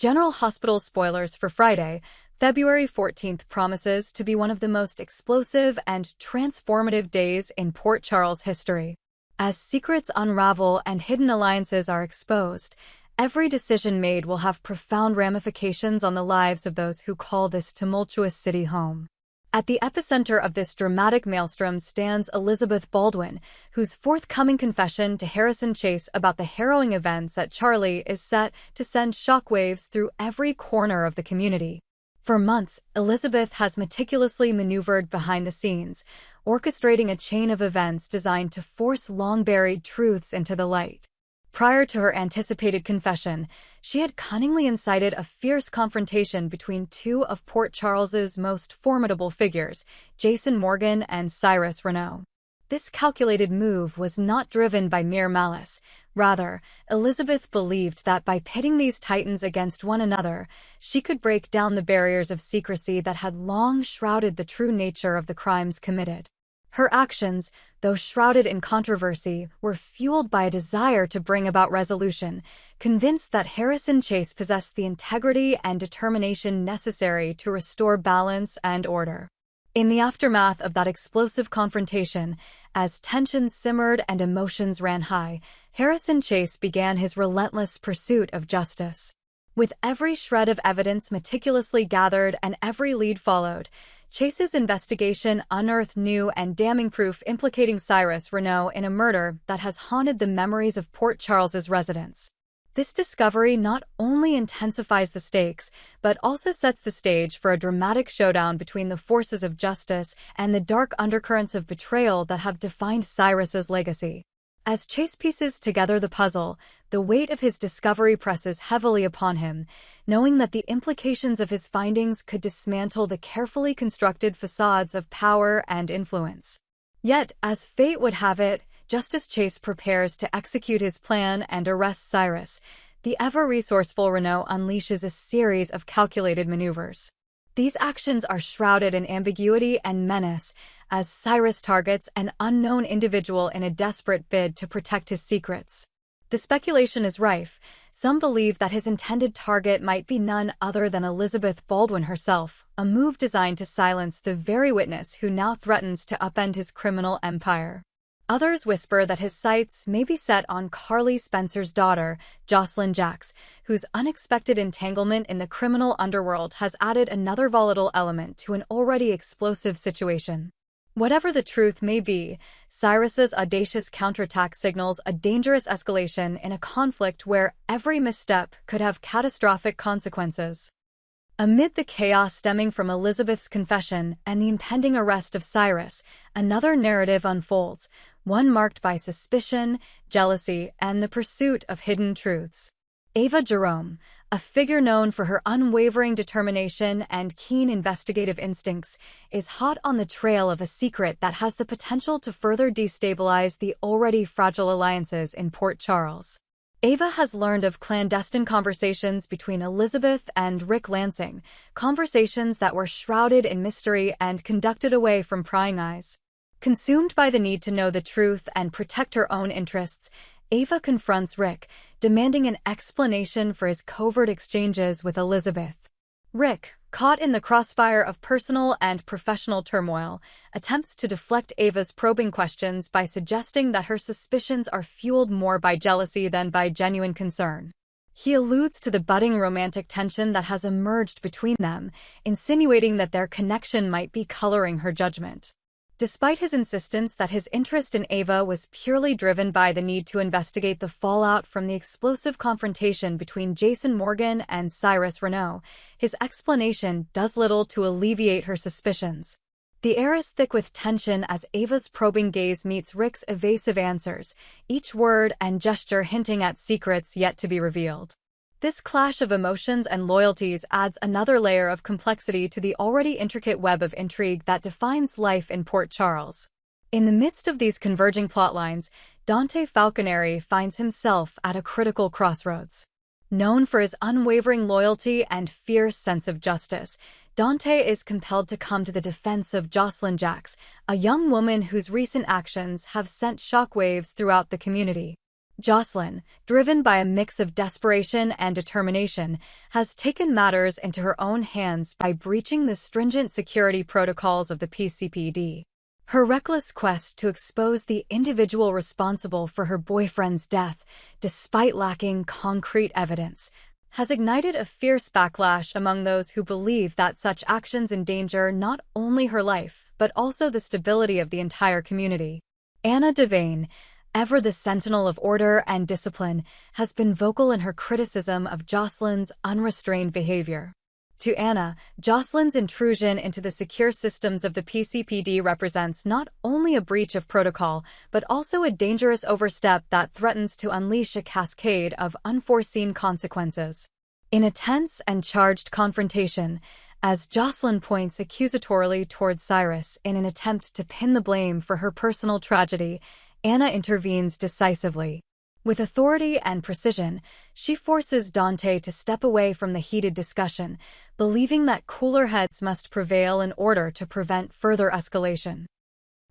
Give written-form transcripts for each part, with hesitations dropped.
General Hospital spoilers for Friday, February 14th promises to be one of the most explosive and transformative days in Port Charles history. As secrets unravel and hidden alliances are exposed, every decision made will have profound ramifications on the lives of those who call this tumultuous city home. At the epicenter of this dramatic maelstrom stands Elizabeth Baldwin, whose forthcoming confession to Harrison Chase about the harrowing events at Charlie is set to send shockwaves through every corner of the community. For months, Elizabeth has meticulously maneuvered behind the scenes, orchestrating a chain of events designed to force long-buried truths into the light. Prior to her anticipated confession, she had cunningly incited a fierce confrontation between two of Port Charles's most formidable figures, Jason Morgan and Cyrus Renaud. This calculated move was not driven by mere malice. Rather, Elizabeth believed that by pitting these titans against one another, she could break down the barriers of secrecy that had long shrouded the true nature of the crimes committed. Her actions, though shrouded in controversy, were fueled by a desire to bring about resolution, convinced that Harrison Chase possessed the integrity and determination necessary to restore balance and order. In the aftermath of that explosive confrontation, as tensions simmered and emotions ran high, Harrison Chase began his relentless pursuit of justice. With every shred of evidence meticulously gathered and every lead followed, Chase's investigation unearthed new and damning proof implicating Cyrus Renaud in a murder that has haunted the memories of Port Charles's residents. This discovery not only intensifies the stakes, but also sets the stage for a dramatic showdown between the forces of justice and the dark undercurrents of betrayal that have defined Cyrus's legacy. As Chase pieces together the puzzle, the weight of his discovery presses heavily upon him, knowing that the implications of his findings could dismantle the carefully constructed facades of power and influence. Yet, as fate would have it, just as Chase prepares to execute his plan and arrest Cyrus, the ever-resourceful Renaud unleashes a series of calculated maneuvers. These actions are shrouded in ambiguity and menace, as Cyrus targets an unknown individual in a desperate bid to protect his secrets. The speculation is rife. Some believe that his intended target might be none other than Elizabeth Baldwin herself, a move designed to silence the very witness who now threatens to upend his criminal empire. Others whisper that his sights may be set on Carly Spencer's daughter, Jocelyn Jacks, whose unexpected entanglement in the criminal underworld has added another volatile element to an already explosive situation. Whatever the truth may be, Cyrus's audacious counterattack signals a dangerous escalation in a conflict where every misstep could have catastrophic consequences. Amid the chaos stemming from Elizabeth's confession and the impending arrest of Cyrus, another narrative unfolds, one marked by suspicion, jealousy, and the pursuit of hidden truths. Ava Jerome, a figure known for her unwavering determination and keen investigative instincts, is hot on the trail of a secret that has the potential to further destabilize the already fragile alliances in Port Charles. Ava has learned of clandestine conversations between Elizabeth and Rick Lansing, conversations that were shrouded in mystery and conducted away from prying eyes. Consumed by the need to know the truth and protect her own interests, Ava confronts Rick, demanding an explanation for his covert exchanges with Elizabeth. Rick, caught in the crossfire of personal and professional turmoil, attempts to deflect Ava's probing questions by suggesting that her suspicions are fueled more by jealousy than by genuine concern. He alludes to the budding romantic tension that has emerged between them, insinuating that their connection might be coloring her judgment. Despite his insistence that his interest in Ava was purely driven by the need to investigate the fallout from the explosive confrontation between Jason Morgan and Cyrus Renaud, his explanation does little to alleviate her suspicions. The air is thick with tension as Ava's probing gaze meets Rick's evasive answers, each word and gesture hinting at secrets yet to be revealed. This clash of emotions and loyalties adds another layer of complexity to the already intricate web of intrigue that defines life in Port Charles. In the midst of these converging plotlines, Dante Falconeri finds himself at a critical crossroads. Known for his unwavering loyalty and fierce sense of justice, Dante is compelled to come to the defense of Jocelyn Jacks, a young woman whose recent actions have sent shockwaves throughout the community. Jocelyn, driven by a mix of desperation and determination, has taken matters into her own hands by breaching the stringent security protocols of the PCPD. Her reckless quest to expose the individual responsible for her boyfriend's death, despite lacking concrete evidence, has ignited a fierce backlash among those who believe that such actions endanger not only her life, but also the stability of the entire community. Anna Devane, ever the sentinel of order and discipline, has been vocal in her criticism of Jocelyn's unrestrained behavior. To Anna, Jocelyn's intrusion into the secure systems of the PCPD represents not only a breach of protocol, but also a dangerous overstep that threatens to unleash a cascade of unforeseen consequences. In a tense and charged confrontation, as Jocelyn points accusatorily towards Cyrus in an attempt to pin the blame for her personal tragedy, Anna intervenes decisively. With authority and precision, she forces Dante to step away from the heated discussion, believing that cooler heads must prevail in order to prevent further escalation.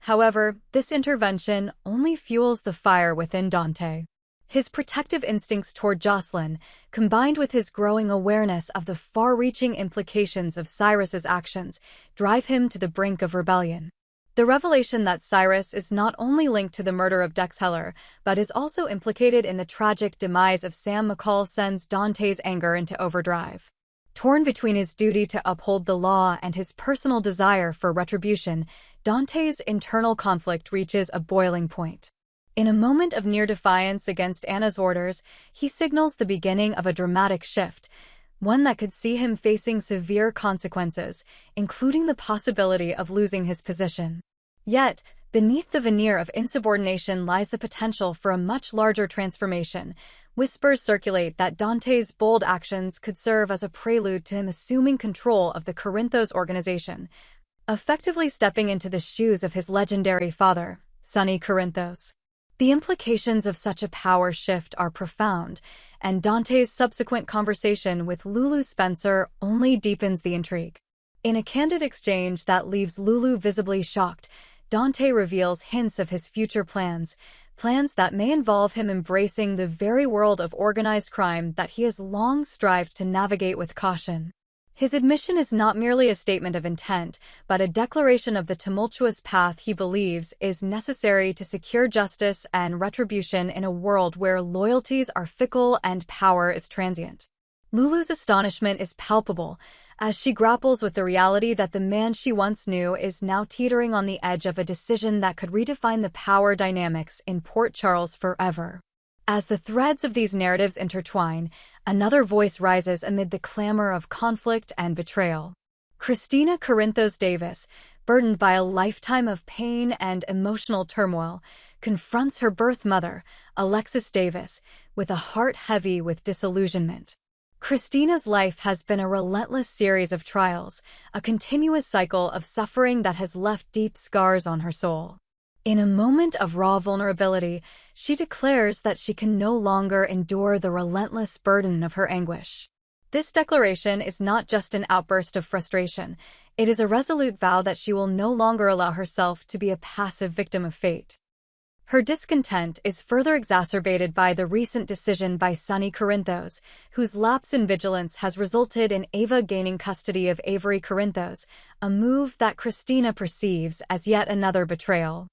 However, this intervention only fuels the fire within Dante. His protective instincts toward Jocelyn, combined with his growing awareness of the far-reaching implications of Cyrus's actions, drive him to the brink of rebellion. The revelation that Cyrus is not only linked to the murder of Dex Heller, but is also implicated in the tragic demise of Sam McCall sends Dante's anger into overdrive. Torn between his duty to uphold the law and his personal desire for retribution, Dante's internal conflict reaches a boiling point. In a moment of near defiance against Anna's orders, he signals the beginning of a dramatic shift, one that could see him facing severe consequences, including the possibility of losing his position. Yet, beneath the veneer of insubordination lies the potential for a much larger transformation. Whispers circulate that Dante's bold actions could serve as a prelude to him assuming control of the Corinthos organization, effectively stepping into the shoes of his legendary father, Sonny Corinthos. The implications of such a power shift are profound, and Dante's subsequent conversation with Lulu Spencer only deepens the intrigue. In a candid exchange that leaves Lulu visibly shocked, Dante reveals hints of his future plans that may involve him embracing the very world of organized crime that he has long strived to navigate with caution. His admission is not merely a statement of intent, but a declaration of the tumultuous path he believes is necessary to secure justice and retribution in a world where loyalties are fickle and power is transient. Lulu's astonishment is palpable, as she grapples with the reality that the man she once knew is now teetering on the edge of a decision that could redefine the power dynamics in Port Charles forever. As the threads of these narratives intertwine, another voice rises amid the clamor of conflict and betrayal. Christina Corinthos Davis, burdened by a lifetime of pain and emotional turmoil, confronts her birth mother, Alexis Davis, with a heart heavy with disillusionment. Christina's life has been a relentless series of trials, a continuous cycle of suffering that has left deep scars on her soul. In a moment of raw vulnerability, she declares that she can no longer endure the relentless burden of her anguish. This declaration is not just an outburst of frustration, it is a resolute vow that she will no longer allow herself to be a passive victim of fate. Her discontent is further exacerbated by the recent decision by Sonny Corinthos, whose lapse in vigilance has resulted in Ava gaining custody of Avery Corinthos, a move that Christina perceives as yet another betrayal.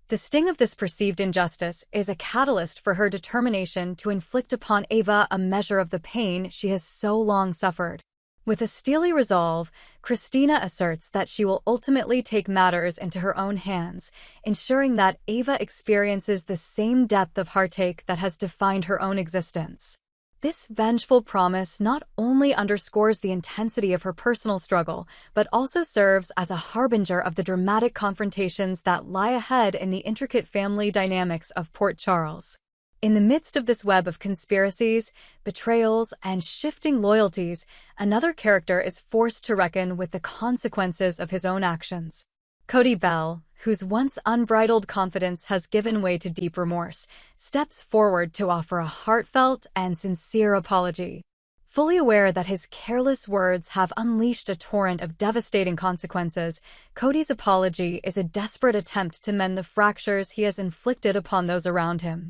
The sting of this perceived injustice is a catalyst for her determination to inflict upon Ava a measure of the pain she has so long suffered. With a steely resolve, Christina asserts that she will ultimately take matters into her own hands, ensuring that Ava experiences the same depth of heartache that has defined her own existence. This vengeful promise not only underscores the intensity of her personal struggle, but also serves as a harbinger of the dramatic confrontations that lie ahead in the intricate family dynamics of Port Charles. In the midst of this web of conspiracies, betrayals, and shifting loyalties, another character is forced to reckon with the consequences of his own actions. Cody Bell, whose once unbridled confidence has given way to deep remorse, steps forward to offer a heartfelt and sincere apology. Fully aware that his careless words have unleashed a torrent of devastating consequences, Cody's apology is a desperate attempt to mend the fractures he has inflicted upon those around him.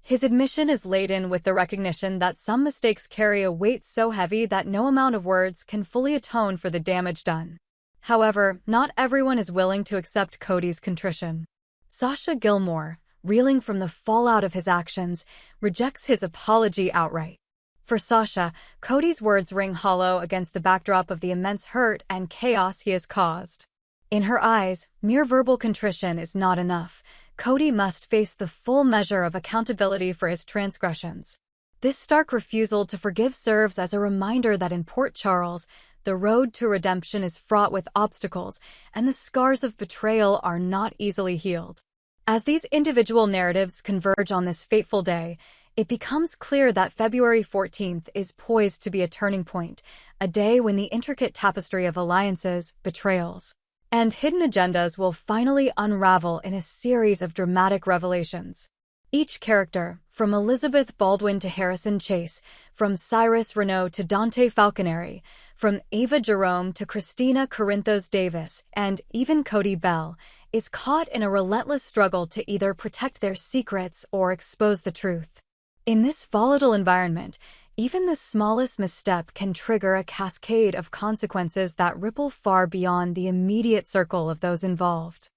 His admission is laden with the recognition that some mistakes carry a weight so heavy that no amount of words can fully atone for the damage done. However, not everyone is willing to accept Cody's contrition. Sasha Gilmore, reeling from the fallout of his actions, rejects his apology outright. For Sasha, Cody's words ring hollow against the backdrop of the immense hurt and chaos he has caused. In her eyes, mere verbal contrition is not enough. Cody must face the full measure of accountability for his transgressions. This stark refusal to forgive serves as a reminder that in Port Charles, the road to redemption is fraught with obstacles, and the scars of betrayal are not easily healed. As these individual narratives converge on this fateful day, it becomes clear that February 14th is poised to be a turning point, a day when the intricate tapestry of alliances, betrayals, and hidden agendas will finally unravel in a series of dramatic revelations. Each character, from Elizabeth Baldwin to Harrison Chase, from Cyrus Renaud to Dante Falconeri, from Ava Jerome to Christina Corinthos Davis, and even Cody Bell, is caught in a relentless struggle to either protect their secrets or expose the truth. In this volatile environment, even the smallest misstep can trigger a cascade of consequences that ripple far beyond the immediate circle of those involved.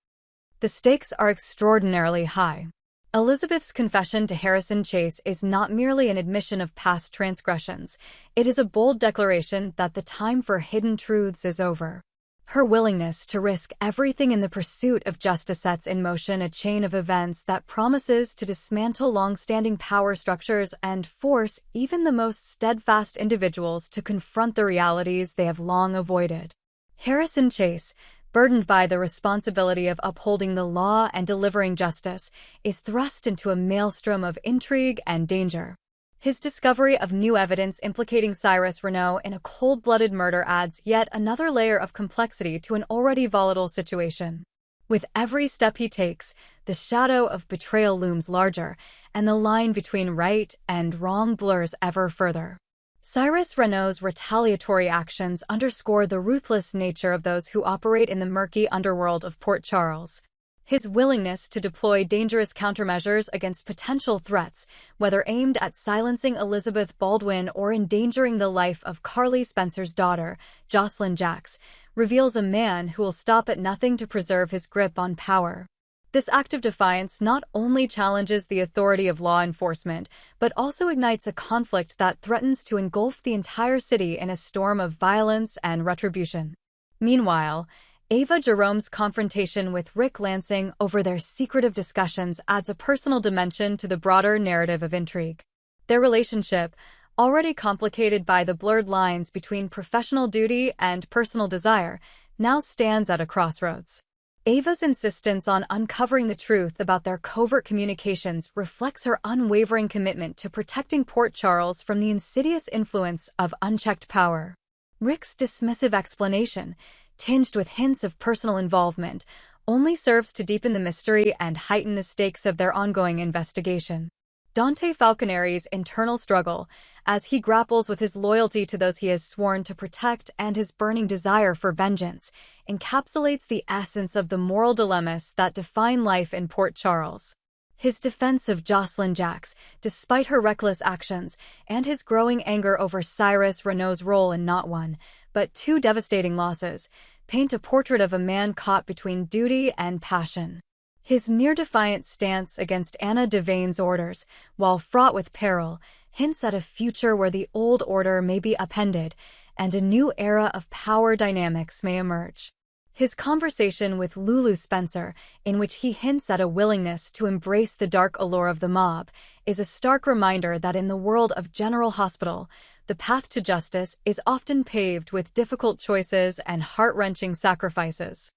The stakes are extraordinarily high. Elizabeth's confession to Harrison Chase is not merely an admission of past transgressions, it is a bold declaration that the time for hidden truths is over. Her willingness to risk everything in the pursuit of justice sets in motion a chain of events that promises to dismantle long-standing power structures and force even the most steadfast individuals to confront the realities they have long avoided. Harrison Chase, burdened by the responsibility of upholding the law and delivering justice, is thrust into a maelstrom of intrigue and danger. His discovery of new evidence implicating Cyrus Renaud in a cold-blooded murder adds yet another layer of complexity to an already volatile situation. With every step he takes, the shadow of betrayal looms larger, and the line between right and wrong blurs ever further. Cyrus Renaud's retaliatory actions underscore the ruthless nature of those who operate in the murky underworld of Port Charles. His willingness to deploy dangerous countermeasures against potential threats, whether aimed at silencing Elizabeth Baldwin or endangering the life of Carly Spencer's daughter, Jocelyn Jacks, reveals a man who will stop at nothing to preserve his grip on power. This act of defiance not only challenges the authority of law enforcement, but also ignites a conflict that threatens to engulf the entire city in a storm of violence and retribution. Meanwhile, Ava Jerome's confrontation with Rick Lansing over their secretive discussions adds a personal dimension to the broader narrative of intrigue. Their relationship, already complicated by the blurred lines between professional duty and personal desire, now stands at a crossroads. Ava's insistence on uncovering the truth about their covert communications reflects her unwavering commitment to protecting Port Charles from the insidious influence of unchecked power. Rick's dismissive explanation, tinged with hints of personal involvement, only serves to deepen the mystery and heighten the stakes of their ongoing investigation. Dante Falconeri's internal struggle, as he grapples with his loyalty to those he has sworn to protect and his burning desire for vengeance, encapsulates the essence of the moral dilemmas that define life in Port Charles. His defense of Jocelyn Jacks, despite her reckless actions, and his growing anger over Cyrus Renaud's role in not one, but two devastating losses, paint a portrait of a man caught between duty and passion. His near-defiant stance against Anna Devaine's orders, while fraught with peril, hints at a future where the old order may be upended and a new era of power dynamics may emerge. His conversation with Lulu Spencer, in which he hints at a willingness to embrace the dark allure of the mob, is a stark reminder that in the world of General Hospital, the path to justice is often paved with difficult choices and heart-wrenching sacrifices.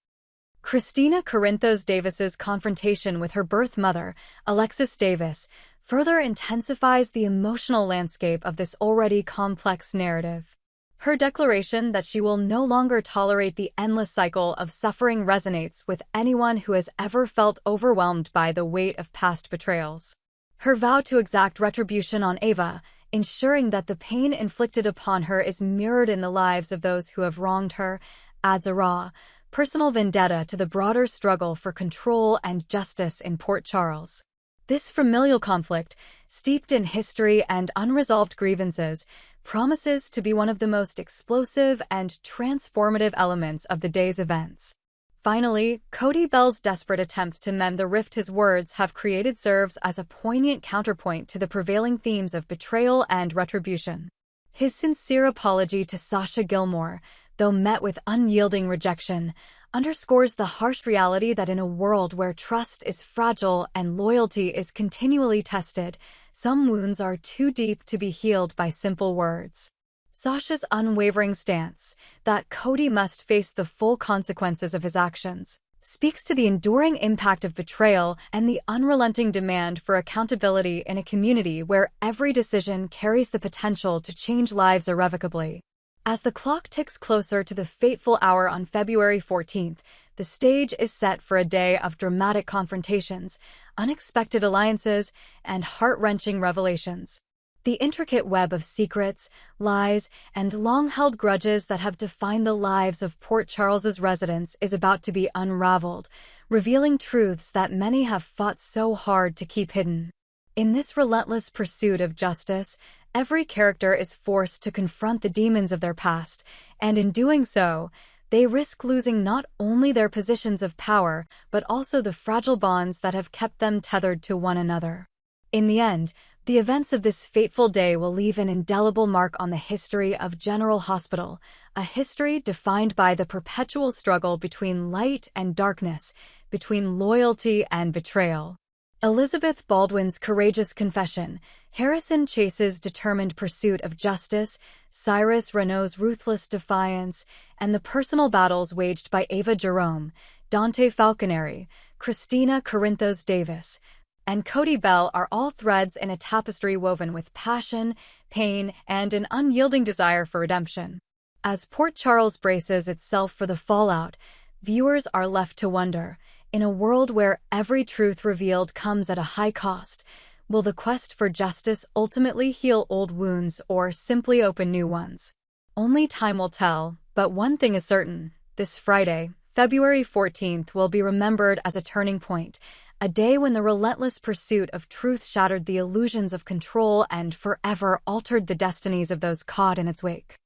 Christina Corinthos Davis's confrontation with her birth mother, Alexis Davis, further intensifies the emotional landscape of this already complex narrative. Her declaration that she will no longer tolerate the endless cycle of suffering resonates with anyone who has ever felt overwhelmed by the weight of past betrayals. Her vow to exact retribution on Ava, ensuring that the pain inflicted upon her is mirrored in the lives of those who have wronged her, adds a raw, personal vendetta to the broader struggle for control and justice in Port Charles. This familial conflict, steeped in history and unresolved grievances, promises to be one of the most explosive and transformative elements of the day's events. Finally, Cody Bell's desperate attempt to mend the rift his words have created serves as a poignant counterpoint to the prevailing themes of betrayal and retribution. His sincere apology to Sasha Gilmore, though met with unyielding rejection, underscores the harsh reality that in a world where trust is fragile and loyalty is continually tested, some wounds are too deep to be healed by simple words. Sasha's unwavering stance, that Cody must face the full consequences of his actions, speaks to the enduring impact of betrayal and the unrelenting demand for accountability in a community where every decision carries the potential to change lives irrevocably. As the clock ticks closer to the fateful hour on February 14th, the stage is set for a day of dramatic confrontations, unexpected alliances, and heart-wrenching revelations. The intricate web of secrets, lies, and long-held grudges that have defined the lives of Port Charles's residents is about to be unraveled, revealing truths that many have fought so hard to keep hidden. In this relentless pursuit of justice, every character is forced to confront the demons of their past, and in doing so, they risk losing not only their positions of power, but also the fragile bonds that have kept them tethered to one another. In the end, the events of this fateful day will leave an indelible mark on the history of General Hospital, a history defined by the perpetual struggle between light and darkness, between loyalty and betrayal. Elizabeth Baldwin's courageous confession, Harrison Chase's determined pursuit of justice, Cyrus Renault's ruthless defiance, and the personal battles waged by Ava Jerome, Dante Falconeri, Christina Corinthos Davis, and Cody Bell are all threads in a tapestry woven with passion, pain, and an unyielding desire for redemption. As Port Charles braces itself for the fallout, viewers are left to wonder, in a world where every truth revealed comes at a high cost, will the quest for justice ultimately heal old wounds or simply open new ones? Only time will tell, but one thing is certain: this Friday, February 14th, will be remembered as a turning point, a day when the relentless pursuit of truth shattered the illusions of control and forever altered the destinies of those caught in its wake.